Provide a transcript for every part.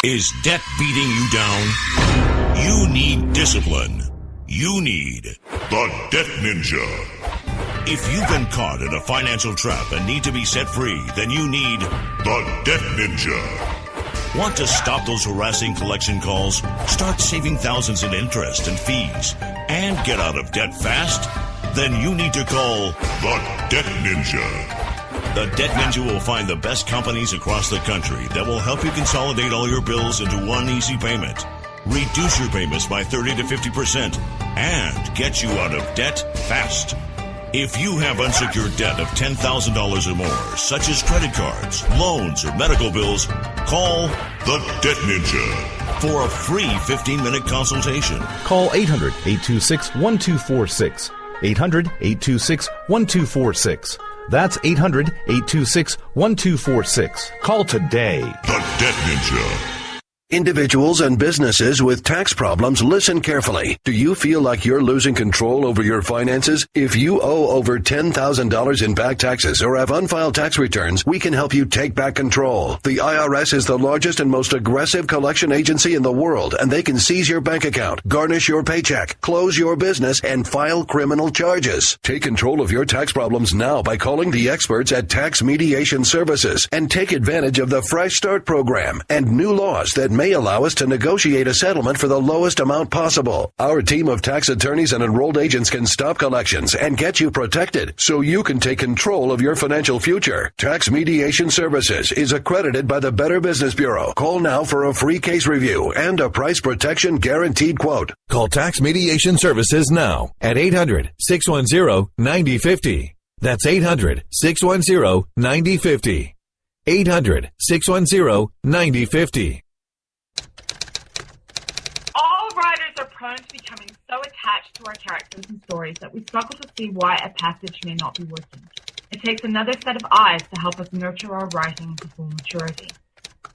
Is debt beating you down? You need discipline. You need the Debt Ninja. If you've been caught in a financial trap and need to be set free, then you need the Debt Ninja. Want to stop those harassing collection calls, start saving thousands in interest and fees, and get out of debt fast? Then you need to call the Debt Ninja. The Debt Ninja will find the best companies across the country that will help you consolidate all your bills into one easy payment, reduce your payments by 30 to 50%, and get you out of debt fast. If you have unsecured debt of $10,000 or more, such as credit cards, loans, or medical bills, call the Debt Ninja for a free 15-minute consultation. Call 800-826-1246. 800-826-1246. That's 800-826-1246. Call today. The Debt Ninja. Individuals and businesses with tax problems, listen carefully. Do you feel like you're losing control over your finances? If you owe over $10,000 in back taxes or have unfiled tax returns, we can help you take back control. The IRS is the largest and most aggressive collection agency in the world, and they can seize your bank account, garnish your paycheck, close your business, and file criminal charges. Take control of your tax problems now by calling the experts at Tax Mediation Services and take advantage of the Fresh Start program and new laws that may allow us to negotiate a settlement for the lowest amount possible. Our team of tax attorneys and enrolled agents can stop collections and get you protected so you can take control of your financial future. Tax Mediation Services is accredited by the Better Business Bureau. Call now for a free case review and a price protection guaranteed quote. Call Tax Mediation Services now at 800-610-9050. That's 800-610-9050. 800-610-9050. All writers are prone to becoming so attached to our characters and stories that we struggle to see why a passage may not be working. It takes another set of eyes to help us nurture our writing to full maturity.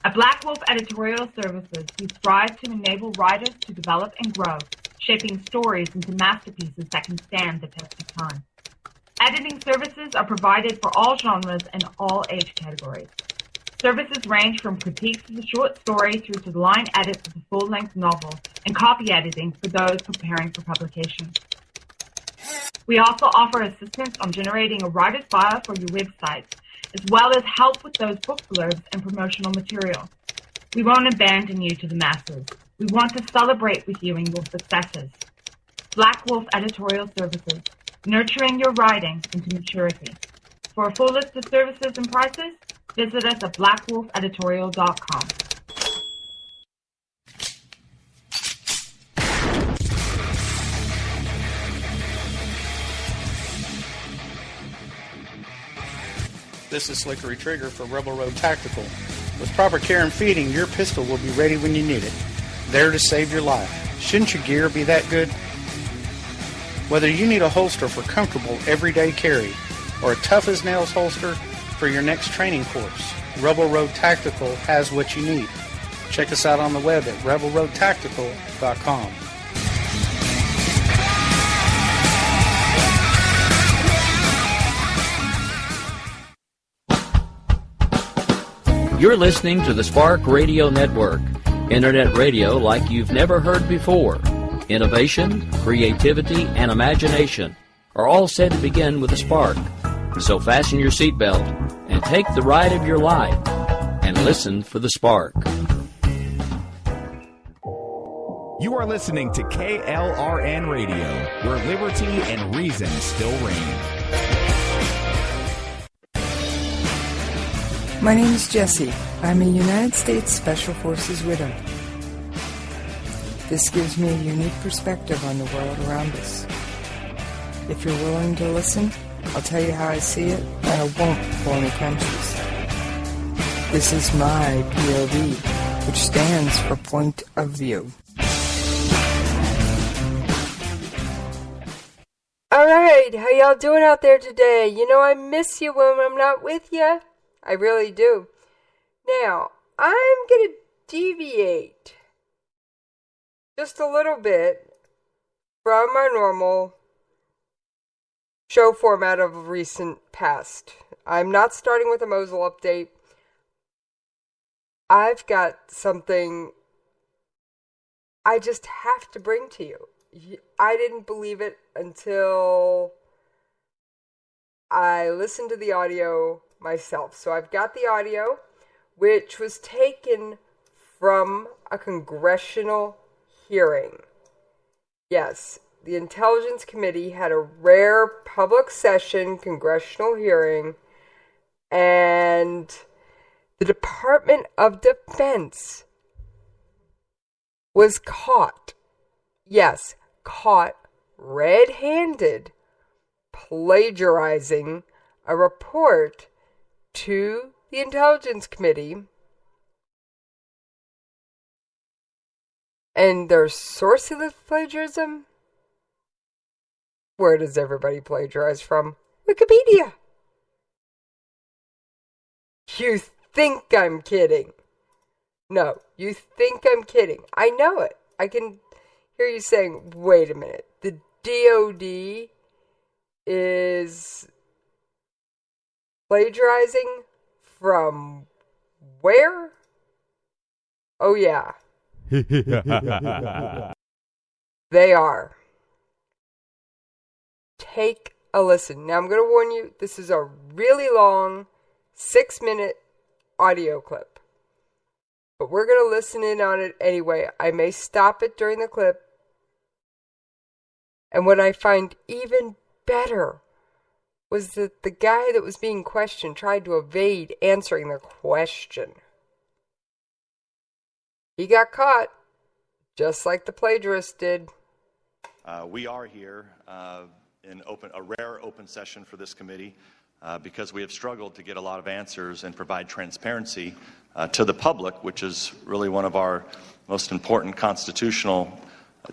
At Black Wolf Editorial Services, we strive to enable writers to develop and grow, shaping stories into masterpieces that can stand the test of time. Editing services are provided for all genres and all age categories. Services range from critiques of the short story through to the line edits of the full-length novel and copy editing for those preparing for publication. We also offer assistance on generating a writer's bio for your website, as well as help with those book blurbs and promotional material. We won't abandon you to the masses. We want to celebrate with you in your successes. Black Wolf Editorial Services, nurturing your writing into maturity. For a full list of services and prices, visit us at blackwolfeditorial.com. This is Slickery Trigger for Rebel Road Tactical. With proper care and feeding, your pistol will be ready when you need it. There to save your life. Shouldn't your gear be that good? Whether you need a holster for comfortable everyday carry or a tough-as-nails holster for your next training course, Rebel Road Tactical has what you need. Check us out on the web at rebelroadtactical.com. You're listening to the Spark Radio Network, internet radio like you've never heard before. Innovation, creativity, and imagination are all said to begin with a spark. So fasten your seatbelt and take the ride of your life and listen for the spark. You are listening to KLRN Radio, where liberty and reason still reign. My name is Jessie. I'm a United States Special Forces widow. This gives me a unique perspective on the world around us. If you're willing to listen, I'll tell you how I see it, and I won't pull any punches. This is my POV, which stands for Point of View. Alright, how y'all doing out there today? You know I miss you when I'm not with you. I really do. Now, I'm going to deviate just a little bit from our normal show format of recent past. I'm not starting with a Mosul update. I've got something I just have to bring to you. I didn't believe it until I listened to the audio myself. So I've got the audio, which was taken from a congressional hearing. Yes, the Intelligence Committee had a rare public session congressional hearing, and the Department of Defense was caught, yes, caught red-handed plagiarizing a report to the Intelligence Committee. And their source of the plagiarism? Where does everybody plagiarize from? Wikipedia. You think I'm kidding. No, you think I'm kidding. I know it. I can hear you saying, wait a minute. The DOD is plagiarizing from where? Oh, yeah. They are. Take a listen. Now I'm going to warn you, this is a really long 6-minute audio clip. But we're going to listen in on it anyway. I may stop it during the clip. And what I find even better was that the guy that was being questioned tried to evade answering the question. He got caught, just like the plagiarist did. We are here in a rare open session for this committee because we have struggled to get a lot of answers and provide transparency to the public, which is really one of our most important constitutional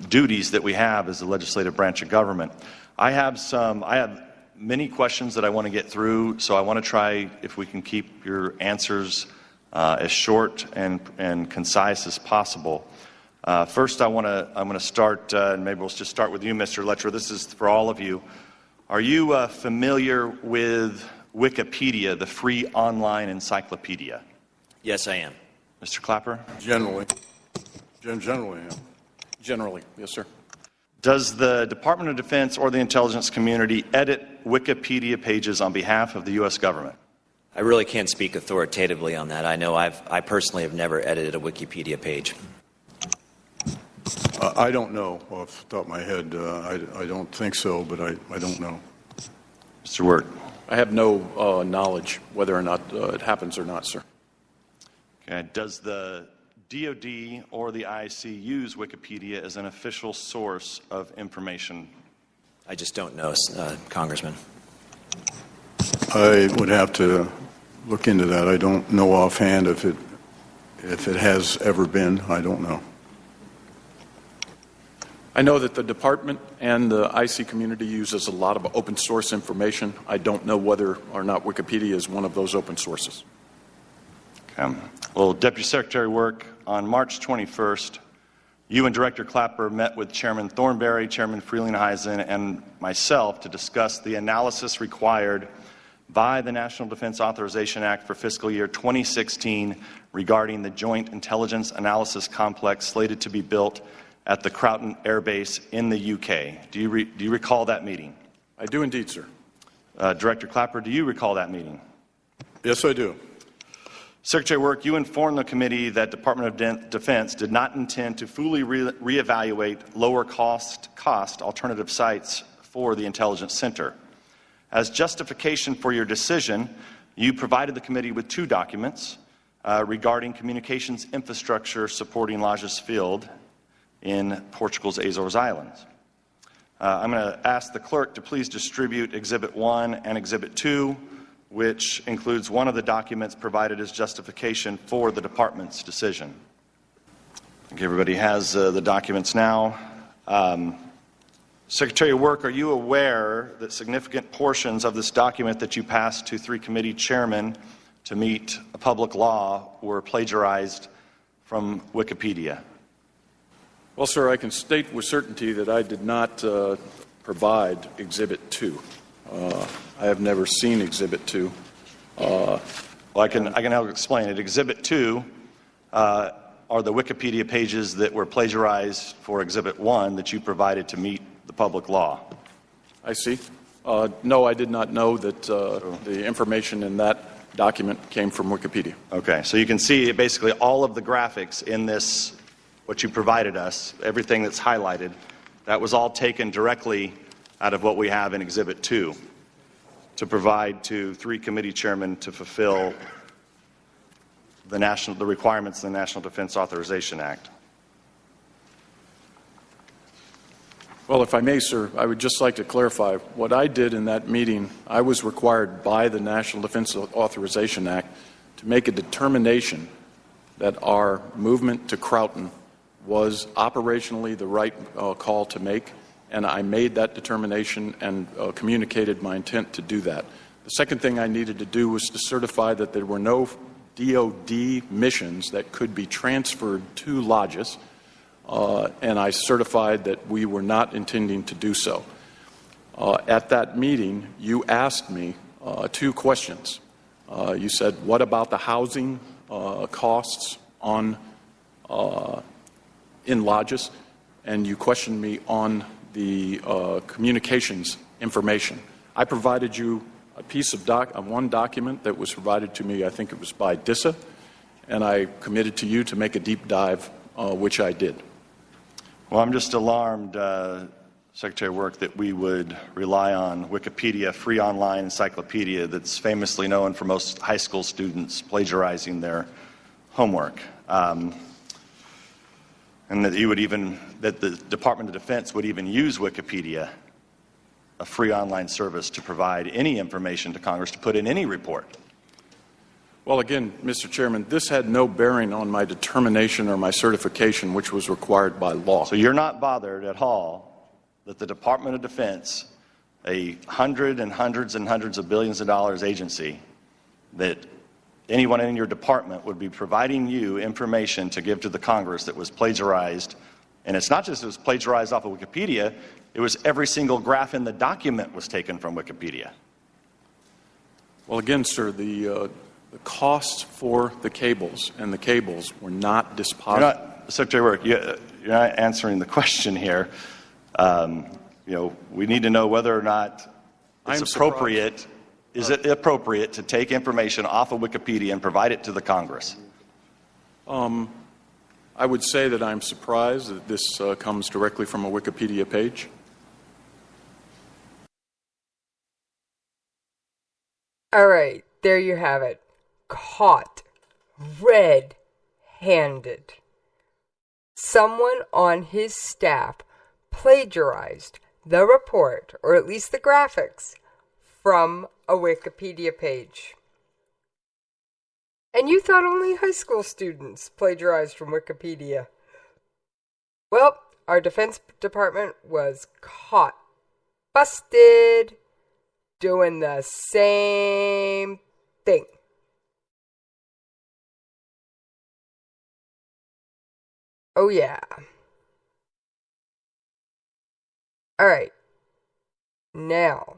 duties that we have as the legislative branch of government. I have many questions that I want to get through, so I want to try if we can keep your answers as short and concise as possible. First, I'm going to start, and maybe we'll just start with you, Mr. Letcher. This is for all of you. Are you familiar with Wikipedia, the free online encyclopedia? Yes, I am. Mr. Clapper? Generally, yeah. Generally, yes, sir. Does the Department of Defense or the intelligence community edit Wikipedia pages on behalf of the U.S. government? I really can't speak authoritatively on that. I know I personally have never edited a Wikipedia page. I don't know off the top of my head. I don't think so, but I don't know. Mr. Wirt? I have no knowledge whether or not it happens or not, sir. Okay. Does the DOD or the IC use Wikipedia as an official source of information? I just don't know, Congressman. I would have to look into that. I don't know offhand if it has ever been. I don't know. I know that the department and the IC community uses a lot of open source information. I don't know whether or not Wikipedia is one of those open sources. Okay. Well, Deputy Secretary Work, on March 21st, you and Director Clapper met with Chairman Thornberry, Chairman Frelinghuysen, and myself to discuss the analysis required by the National Defense Authorization Act for fiscal year 2016 regarding the Joint Intelligence Analysis Complex slated to be built at the Croughton Air Base in the UK. Do you recall that meeting? I do indeed, sir. Director Clapper, do you recall that meeting? Yes, I do. Secretary Work, you informed the committee that Department of Defense did not intend to fully reevaluate lower cost alternative sites for the Intelligence Center. As justification for your decision, you provided the committee with 2 documents regarding communications infrastructure supporting Lajes Field in Portugal's Azores Islands. I'm going to ask the clerk to please distribute Exhibit 1 and Exhibit 2, which includes one of the documents provided as justification for the department's decision. I think everybody has the documents now. Secretary of Work, are you aware that significant portions of this document that you passed to 3 committee chairmen to meet a public law were plagiarized from Wikipedia? Well, sir, I can state with certainty that I did not provide Exhibit 2. I have never seen Exhibit 2. Well, I can help explain it. Exhibit 2 are the Wikipedia pages that were plagiarized for Exhibit 1 that you provided to meet the public law. I see. No, I did not know that the information in that document came from Wikipedia. Okay, so you can see basically all of the graphics in this, what you provided us, everything that's highlighted, that was all taken directly out of what we have in Exhibit 2 to provide to 3 committee chairmen to fulfill the requirements of the National Defense Authorization Act. Well, if I may, sir, I would just like to clarify. What I did in that meeting, I was required by the National Defense Authorization Act to make a determination that our movement to Croton was operationally the right call to make, and I made that determination and communicated my intent to do that. The second thing I needed to do was to certify that there were no DOD missions that could be transferred to Lodges, and I certified that we were not intending to do so. At that meeting, you asked me 2 questions. You said, what about the housing costs in Lodges? And you questioned me on the communications information. I provided you a piece of one document that was provided to me, I think it was by DISA, and I committed to you to make a deep dive, which I did. Well, I'm just alarmed, Secretary of Work, that we would rely on Wikipedia, free online encyclopedia that's famously known for most high school students plagiarizing their homework. And that that the Department of Defense would even use Wikipedia, a free online service, to provide any information to Congress to put in any report. Well, again, Mr. Chairman, this had no bearing on my determination or my certification, which was required by law. So you're not bothered at all that the Department of Defense, a hundreds and hundreds of billions of dollars agency, that anyone in your department would be providing you information to give to the Congress that was plagiarized. And it's not just it was plagiarized off of Wikipedia, it was every single graph in the document was taken from Wikipedia. Well, again, sir, the costs for the cables and the cables were not dispositive. Secretary of Work, you're not answering the question here. We need to know whether or not it's appropriate. Is it appropriate to take information off of Wikipedia and provide it to the Congress? I would say that I'm surprised that this comes directly from a Wikipedia page. All right, there you have it. Caught red-handed. Someone on his staff plagiarized the report, or at least the graphics, from a Wikipedia page. And you thought only high school students plagiarized from Wikipedia. Well, our Defense Department was caught, busted, doing the same thing. Oh yeah. All right. Now,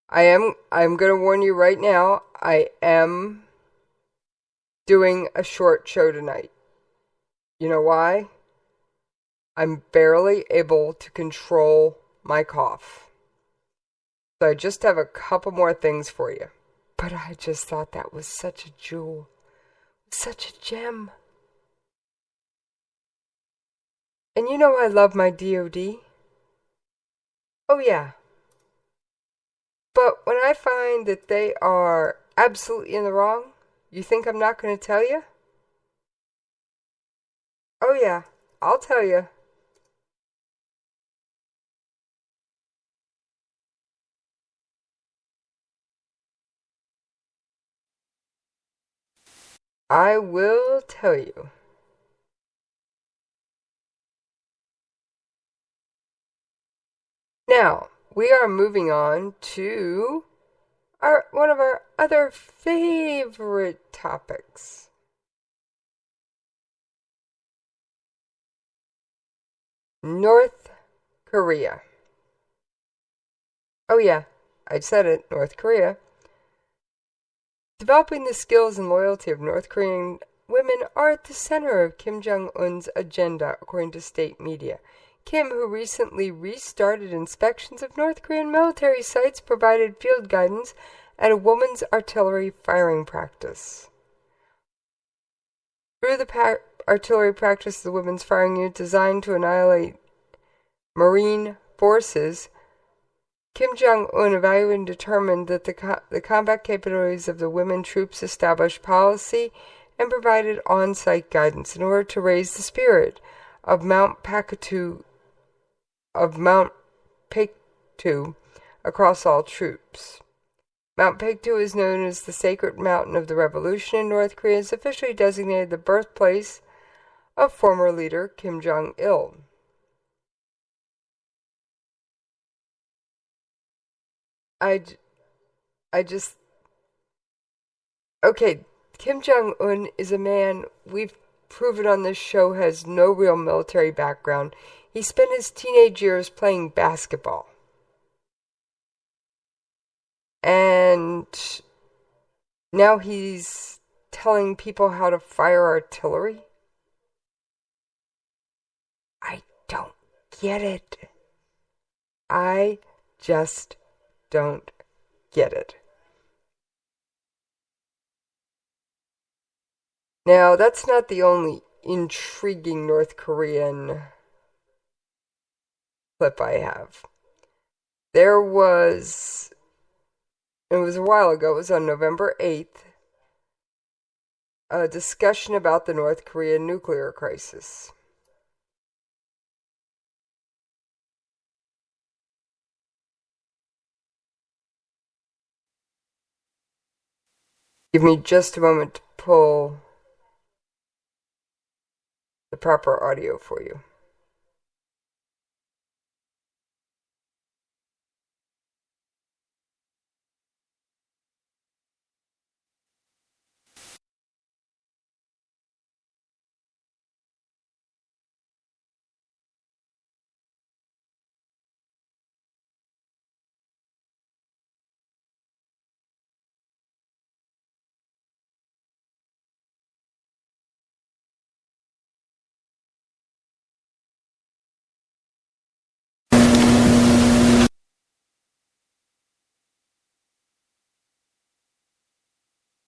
I'm going to warn you right now, I am doing a short show tonight. You know why? I'm barely able to control my cough. So I just have a couple more things for you. But I just thought that was such a jewel. Such a gem. And you know I love my DOD. Oh yeah. But when I find that they are absolutely in the wrong, you think I'm not going to tell you? Oh yeah, I'll tell you. I will tell you. Now, we are moving on to one of our other favorite topics. North Korea. Oh yeah, I said it, North Korea. Developing the skills and loyalty of North Korean women are at the center of Kim Jong-un's agenda, according to state media. Kim, who recently restarted inspections of North Korean military sites, provided field guidance at a women's artillery firing practice. Through the artillery practice, the women's firing unit designed to annihilate Marine forces, Kim Jong-un evaluated and determined that the combat capabilities of the women troops established policy and provided on-site guidance in order to raise the spirit of Mount Paektu across all troops. Mount Paektu is known as the Sacred Mountain of the Revolution in North Korea and is officially designated the birthplace of former leader Kim Jong-il. Kim Jong-un is a man we've proven on this show has no real military background. He spent his teenage years playing basketball. And now he's telling people how to fire artillery? I don't get it. I just don't get it. Now, that's not the only intriguing North Korean clip I have. It was a while ago, it was on November 8th, a discussion about the North Korean nuclear crisis. Give me just a moment to pull the proper audio for you.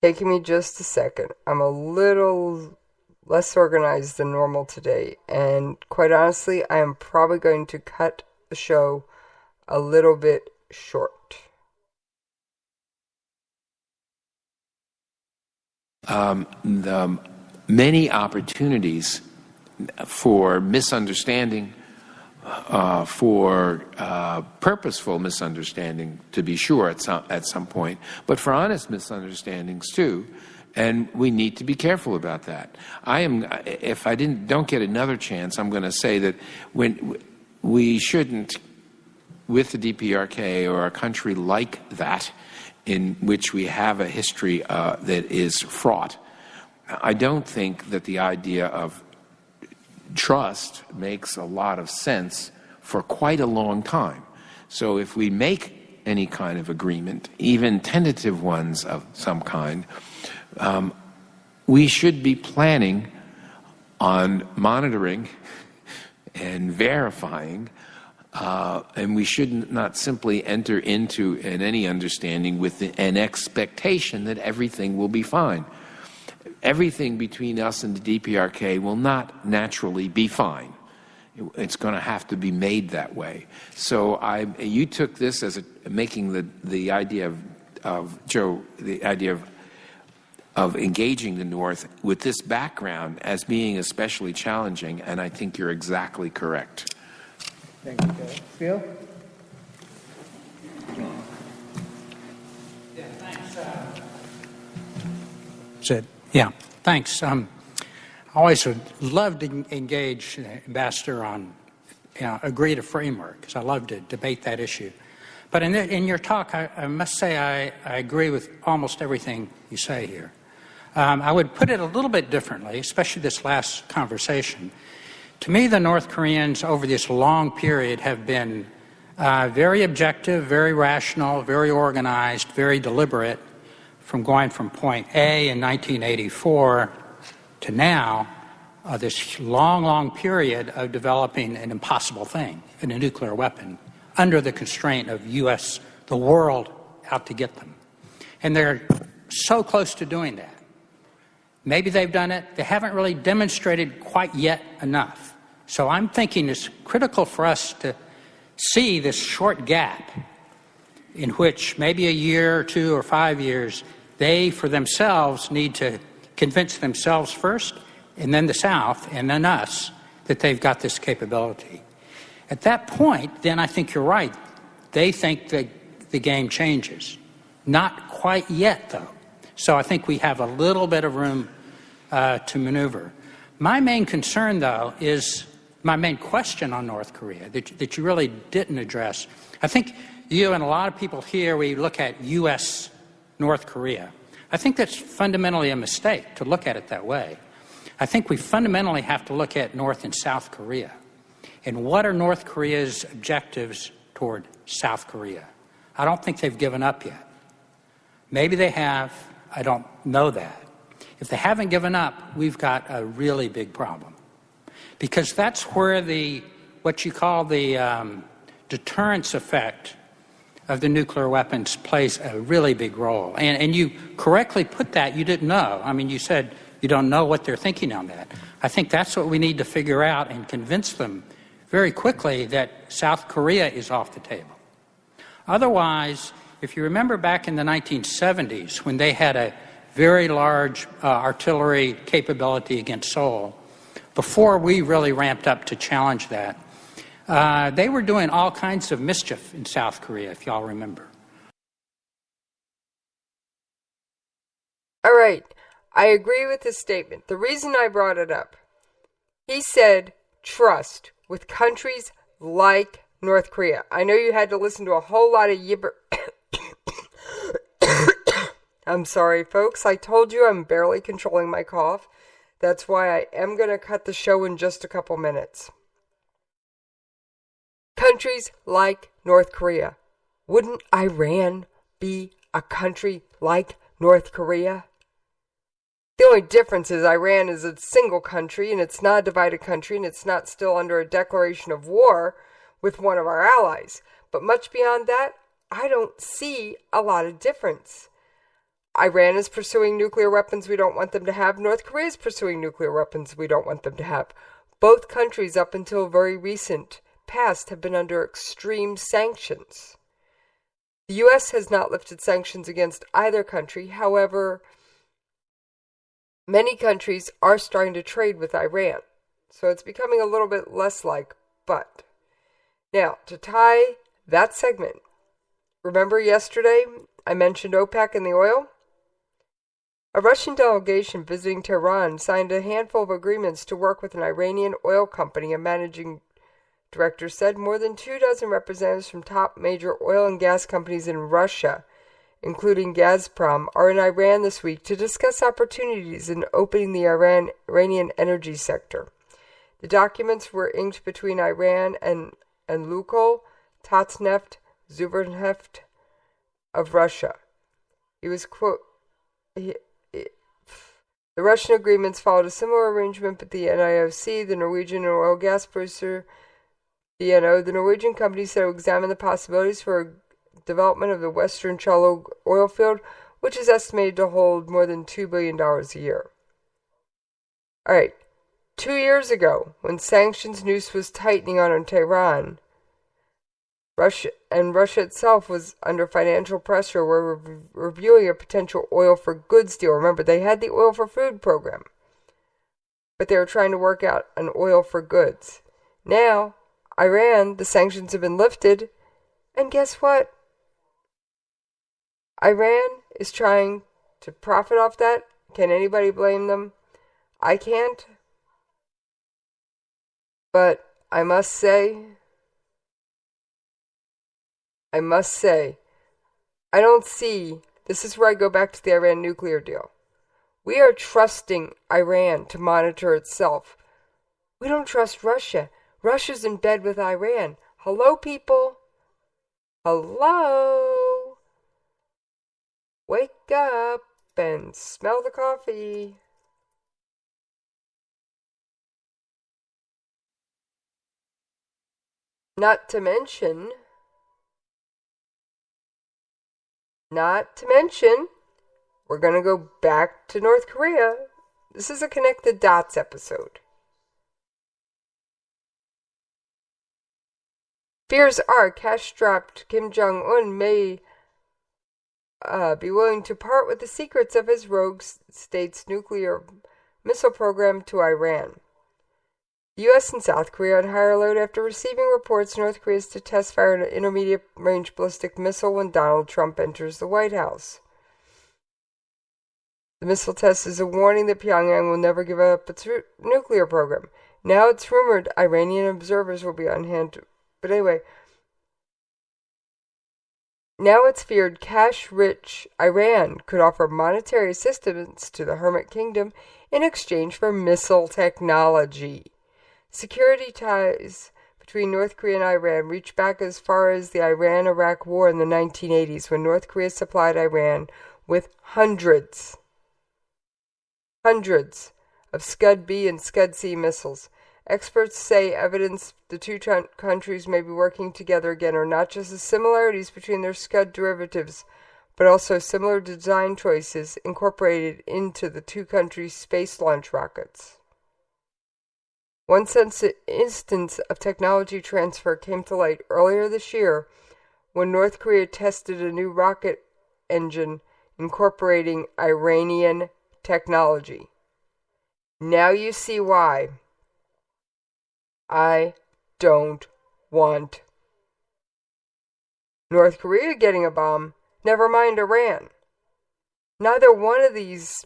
Taking me just a second. I'm a little less organized than normal today, and quite honestly, I am probably going to cut the show a little bit short. The many opportunities for misunderstanding, for purposeful misunderstanding, to be sure, at some point, but for honest misunderstandings too, and we need to be careful about that. If I don't get another chance, I'm going to say that when we shouldn't, with the DPRK or a country like that, in which we have a history that is fraught, I don't think that the idea of trust makes a lot of sense for quite a long time. So if we make any kind of agreement, even tentative ones of some kind, we should be planning on monitoring and verifying, and we should not simply enter into any understanding with an expectation that everything will be fine. Everything between us and the DPRK will not naturally be fine. It's going to have to be made that way. So you took this as making the idea of Joe, the idea of engaging the North with this background as being especially challenging, and I think you're exactly correct. Thank you, Joe. Phil? Yeah, thanks. Yeah, thanks. I always would love to engage Ambassador on agree to framework, because I love to debate that issue. But in your talk, I must say I agree with almost everything you say here. I would put it a little bit differently, especially this last conversation. To me, the North Koreans over this long period have been very objective, very rational, very organized, very deliberate, from going from point A in 1984 to now this long, long period of developing an impossible thing, a nuclear weapon, under the constraint of U.S., the world out to get them. And they're so close to doing that. Maybe they've done it. They haven't really demonstrated quite yet enough. So I'm thinking it's critical for us to see this short gap in which maybe a year or 2 or 5 years, they for themselves need to convince themselves first, and then the South, and then us, that they've got this capability. At that point, then I think you're right. They think that the game changes. Not quite yet, though. So I think we have a little bit of room to maneuver. My main concern, though, is my main question on North Korea that you really didn't address. I think you and a lot of people here, we look at U.S. North Korea. I think that's fundamentally a mistake to look at it that way. I think we fundamentally have to look at North and South Korea. And what are North Korea's objectives toward South Korea? I don't think they've given up yet. Maybe they have. I don't know that. If they haven't given up, we've got a really big problem. Because that's where what you call the deterrence effect of the nuclear weapons plays a really big role. And you correctly put that. You didn't know. I mean, you said you don't know what they're thinking on that. I think that's what we need to figure out and convince them very quickly that South Korea is off the table. Otherwise, if you remember back in the 1970s when they had a very large artillery capability against Seoul, before we really ramped up to challenge that, they were doing all kinds of mischief in South Korea, if y'all remember. All right, I agree with his statement. The reason I brought it up, he said trust with countries like North Korea. I know you had to listen to a whole lot of yibber. I'm sorry, folks. I told you I'm barely controlling my cough. That's why I am going to cut the show in just a couple minutes. Countries like North Korea. Wouldn't Iran be a country like North Korea? The only difference is Iran is a single country, and it's not a divided country, and it's not still under a declaration of war with one of our allies. But much beyond that, I don't see a lot of difference. Iran is pursuing nuclear weapons we don't want them to have. North Korea is pursuing nuclear weapons we don't want them to have. Both countries, up until very recent past, have been under extreme sanctions. The U.S. has not lifted sanctions against either country. However, many countries are starting to trade with Iran. So it's becoming a little bit less like but. Now, to tie that segment, remember yesterday I mentioned OPEC and the oil? A Russian delegation visiting Tehran signed a handful of agreements to work with an Iranian oil company, a managing director said. More than 24 representatives from top major oil and gas companies in Russia, including Gazprom, are in Iran this week to discuss opportunities in opening the Iranian energy sector. The documents were inked between Iran and Lukoil, Tatneft, Zuberneft of Russia. It was, quote, the Russian agreements followed a similar arrangement with the NIOC, the Norwegian oil and gas producer, DNO. The Norwegian company said it would examine the possibilities for development of the Western Chalog oil field, which is estimated to hold more than $2 billion a year. All right, 2 years ago, when sanctions noose was tightening on Tehran, Russia itself was under financial pressure. We're reviewing a potential oil for goods deal. Remember, they had the oil for food program, but they were trying to work out an oil for goods. Now, Iran, the sanctions have been lifted, and guess what? Iran is trying to profit off that. Can anybody blame them? I can't. But I must say, I don't see, this is where I go back to the Iran nuclear deal. We are trusting Iran to monitor itself. We don't trust Russia. Russia's in bed with Iran. Hello, people. Hello. Wake up and smell the coffee. Not to mention, we're going to go back to North Korea. This is a Connect the Dots episode. Fears are cash-strapped Kim Jong-un may be willing to part with the secrets of his rogue state's nuclear missile program to Iran. The U.S. and South Korea on higher alert after receiving reports North Korea is to test fire an intermediate-range ballistic missile when Donald Trump enters the White House. The missile test is a warning that Pyongyang will never give up its nuclear program. Now it's rumored Iranian observers will be on hand. But anyway, now it's feared cash-rich Iran could offer monetary assistance to the Hermit Kingdom in exchange for missile technology. Security ties between North Korea and Iran reach back as far as the Iran-Iraq War in the 1980s, when North Korea supplied Iran with hundreds of Scud-B and Scud-C missiles. Experts say evidence the two countries may be working together again are not just the similarities between their Scud derivatives, but also similar design choices incorporated into the two countries' space launch rockets. One instance of technology transfer came to light earlier this year when North Korea tested a new rocket engine incorporating Iranian technology. Now you see why I don't want North Korea getting a bomb, never mind Iran. Neither one of these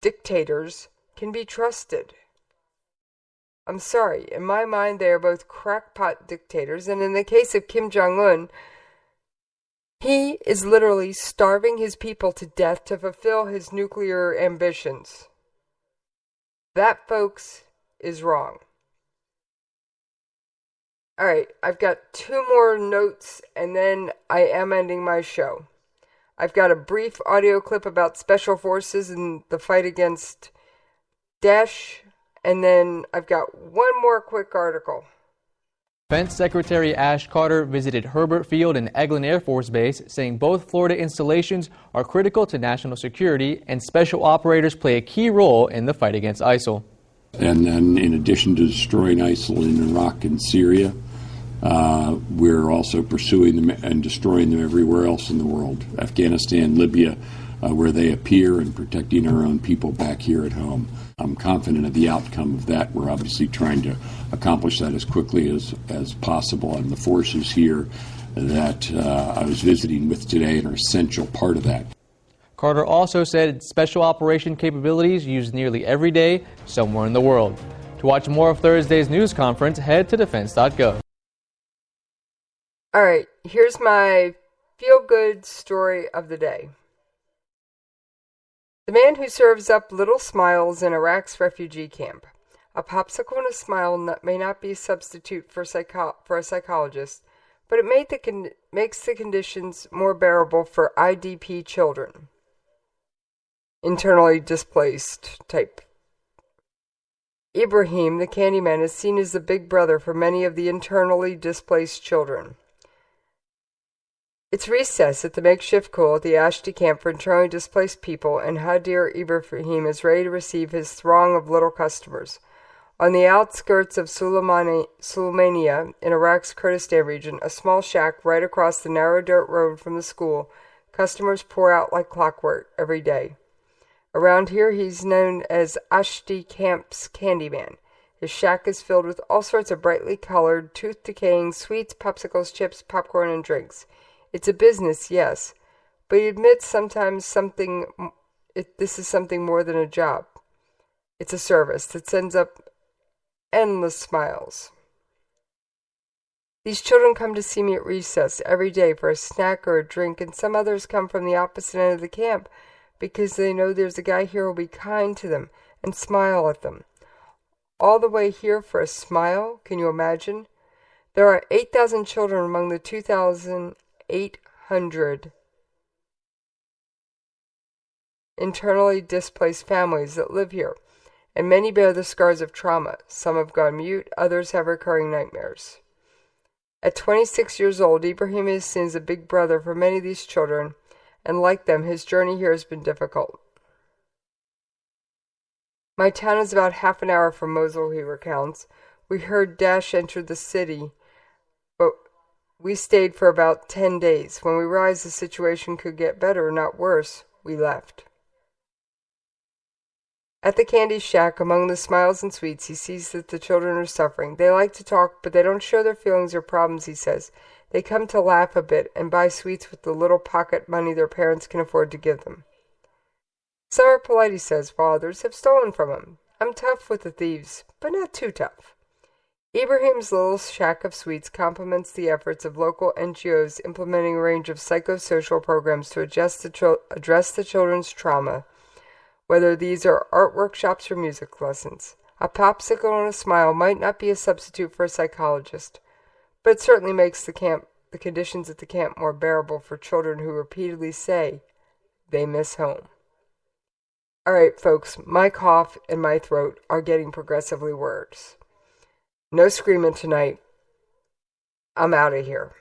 dictators can be trusted. I'm sorry, in my mind they are both crackpot dictators, and in the case of Kim Jong-un, he is literally starving his people to death to fulfill his nuclear ambitions. That, folks, is wrong. Alright, I've got 2 more notes, and then I am ending my show. I've got a brief audio clip about special forces and the fight against Daesh. And then I've got one more quick article. Defense Secretary Ash Carter visited Herbert Field and Eglin Air Force Base, saying both Florida installations are critical to national security and special operators play a key role in the fight against ISIL. And then in addition to destroying ISIL in Iraq and Syria, we're also pursuing them and destroying them everywhere else in the world. Afghanistan, Libya, where they appear, and protecting our own people back here at home. I'm confident of the outcome of that. We're obviously trying to accomplish that as quickly as possible, and the forces here that I was visiting with today are an essential part of that. Carter also said special operation capabilities used nearly every day somewhere in the world. To watch more of Thursday's news conference, head to defense.gov. All right, here's my feel-good story of the day. The man who serves up little smiles in Iraq's refugee camp. A popsicle and a smile may not be a substitute for a psychologist, but it makes the conditions more bearable for IDP children. Internally displaced type. Ibrahim, the Candyman, is seen as the big brother for many of the internally displaced children. It's recess at the makeshift pool at the Ashti camp for internally displaced people, and Hadir Ibrahim is ready to receive his throng of little customers. On the outskirts of Suleimania, in Iraq's Kurdistan region, a small shack right across the narrow dirt road from the school, customers pour out like clockwork every day. Around here, he's known as Ashti Camp's Candyman. His shack is filled with all sorts of brightly colored, tooth-decaying sweets, popsicles, chips, popcorn, and drinks. It's a business, yes, but he admits this is something more than a job. It's a service that sends up endless smiles. These children come to see me at recess every day for a snack or a drink, and some others come from the opposite end of the camp because they know there's a guy here who will be kind to them and smile at them. All the way here for a smile, can you imagine? There are 8,000 children among the 2,800 internally displaced families that live here, and many bear the scars of trauma. Some have gone mute, others have recurring nightmares. At 26 years old, Ibrahim is seen as a big brother for many of these children, and like them, his journey here has been difficult. My town is about half an hour from Mosul, he recounts. We heard Daesh entered the city, but we stayed for about 10 days. When we realized the situation could get better, not worse, we left. At the candy shack, among the smiles and sweets, he sees that the children are suffering. They like to talk, but they don't show their feelings or problems, he says. They come to laugh a bit and buy sweets with the little pocket money their parents can afford to give them. Some are polite, he says, while others have stolen from him. I'm tough with the thieves, but not too tough. Ibrahim's little shack of sweets complements the efforts of local NGOs implementing a range of psychosocial programs to address the children's trauma, whether these are art workshops or music lessons. A popsicle and a smile might not be a substitute for a psychologist, but it certainly makes the conditions at the camp more bearable for children who repeatedly say they miss home. All right, folks, my cough and my throat are getting progressively worse. No screaming tonight. I'm out of here.